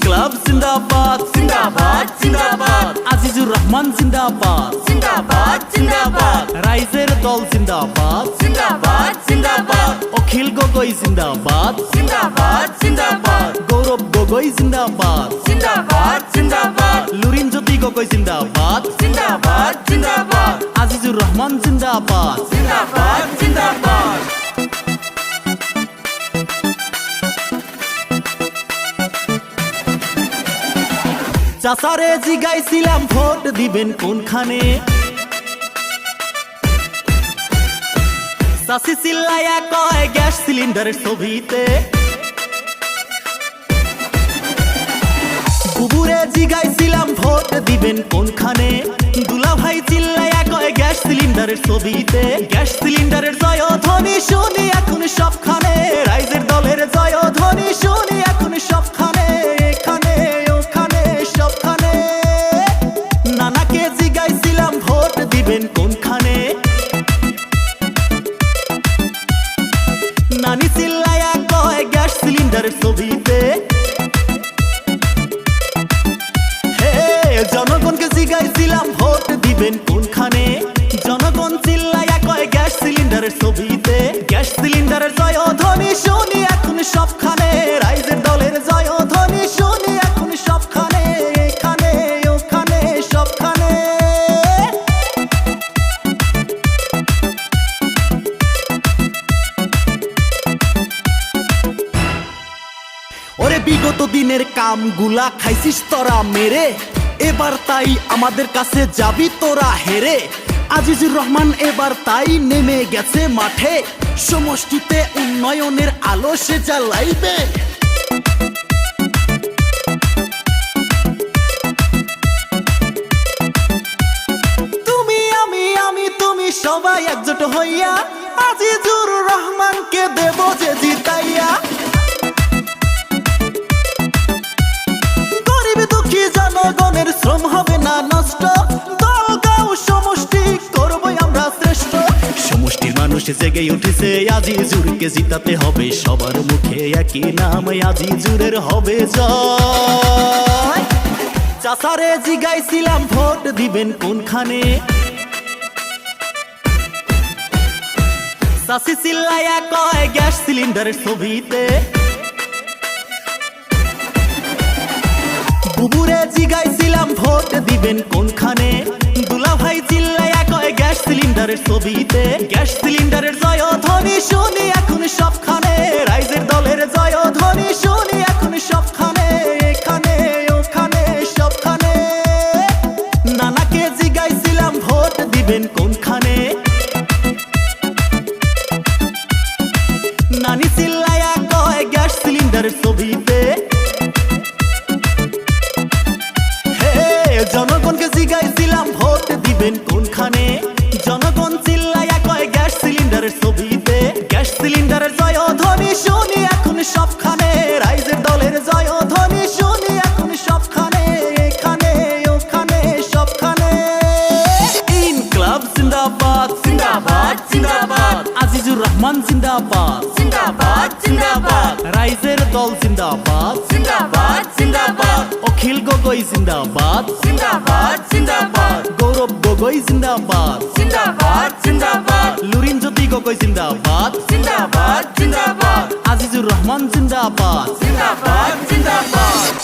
ইনকলাব জিন্দাবাদ জিন্দাবাদ জিন্দাবাদ আজিজুর রহমান জিন্দাবাদ জিন্দাবাদ জিন্দাবাদ রাইজের দল জিন্দাবাদ জিন্দাবাদ জিন্দাবাদ অখিল গগৈ জিন্দাবাদ জিন্দাবাদ জিন্দাবাদ গৌরব গগৈ জিন্দাবাদ জিন্দাবাদ জিন্দাবাদ লুরিন জ্যোতি গগৈ জিন্দাবাদ জিন্দাবাদ জিন্দাবাদ আজিজুর রহমান জিন্দাবাদ জিন্দাবাদ জিন্দাবাদ চাচারে জিগাইছিলাম ভোট দিবেন কোনখানে চাচি চিল্লাইয়া কয় গ্যাস সিলিন্ডারের ছবিতে বুবুরে জিগাইছিলাম ভোট দিবেন কোনখানে দুলা ভাই চিল্লাইয়া কয় গ্যাস সিলিন্ডারের ছবিতে গ্যাস সিলিন্ডারের জয়ধ্বনি শুনি এখন সবখানে রাইজের দলের জয়ধ্বনি শুনি এখন সবখানে এখানে ওখানে সবখানে নানাকে জিগাইছিলাম ভোট দিবেন কোনখানে নানি চিল্লাইয়া কয় গ্যাস সিলিন্ডারের ছবিতে জনগণকে জিগাইছিলাম ভোট দিবেন কোনখানে জনগণ চিল্লাইয়া কয় গ্যাস সিলিন্ডারের ছবিতে গ্যাস সিলিন্ডারের জয়ধ্বনি শুনি এখন সবখানে রাইজের দলের জয়ধ্বনি শুনি এখন সবখানে এখানে ওখানে সবখানে ওরে বিগত দিনের কামগুলা খাইছিস তোরা মেরে এবার তাই আমাদের কাছে যাবি তোরা হেরে আজিজুর রহমান এবার তাই নেমে গেছে মাঠে সমষ্টিতে উন্নয়নের আলো সে জ্বালাইবে তুমি আমি তুমি সবাই একজোট হইয়া আজিজুর রহমানকে দেব যে জিতাইয়া জনগণের শ্রম হবে না নষ্ট দল গাঁও সমষ্টি করবই আমরা শ্রেষ্ঠ সমষ্টির মানুষ জেগে উঠেছে আজিজুরকে জিতাতে হবে সবার মুখে একই নাম আজিজুরের হবে জয় চাচারে জিগাইছিলাম ভোট দিবেন কোনখানে চাচি চিল্লাইয়া কয় গ্যাস সিলিন্ডারের ছবিতে বুবুরে জিগাইছিলাম ভোট দিবেন কোনখানে দুলা ভাই চিল্লাইয়া কয় গ্যাস সিলিন্ডারের ছবিতে গ্যাস সিলিন্ডারের জয়ধ্বনি শুনি এখন সবখানে রাইজের দলের জয়ধ্বনি শুনি এখন সবখানে এখানে ওখানে সবখানে নানাকে জিগাইছিলাম ভোট দিবেন কোনখানে নানি চিল্লাইয়া কয় গ্যাস সিলিন্ডারের ছবিতে জনগণকে জিগাইছিলাম ভোট দিবেন কোনখানে জনগণ চিল্লাইয়া কয় গ্যাস সিলিন্ডারের ছবিতে গ্যাস সিলিন্ডারের জয়ধ্বনি শুনি এখন সবখানে রাইজের দলের জয়ধ্বনি শুনি এখন সবখানে এখানে ওখানে সবখানে ইনকলাব জিন্দাবাদ জিন্দাবাদ জিন্দাবাদ আজিজুর রহমান জিন্দাবাদ জিন্দাবাদ জিন্দাবাদ রাইজের দল জিন্দাবাদ জিন্দাবাদ জিন্দাবাদ অখিল গগৈ জিন্দাবাদ জিন্দাবাদ জিন্দাবাদ গৌরব গগৈ জিন্দাবাদ জিন্দাবাদ জিন্দাবাদ লুরিন জ্যোতি গগৈ জিন্দাবাদ জিন্দাবাদ জিন্দাবাদ আজিজুর রহমান জিন্দাবাদ জিন্দাবাদ জিন্দাবাদ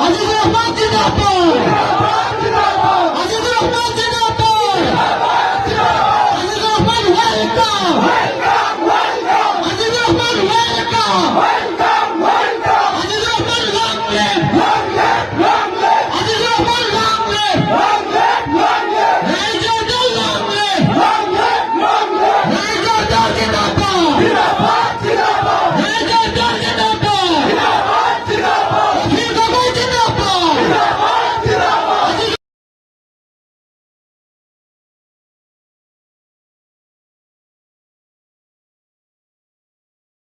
আজিজুর রহমান জিন্দাবাদ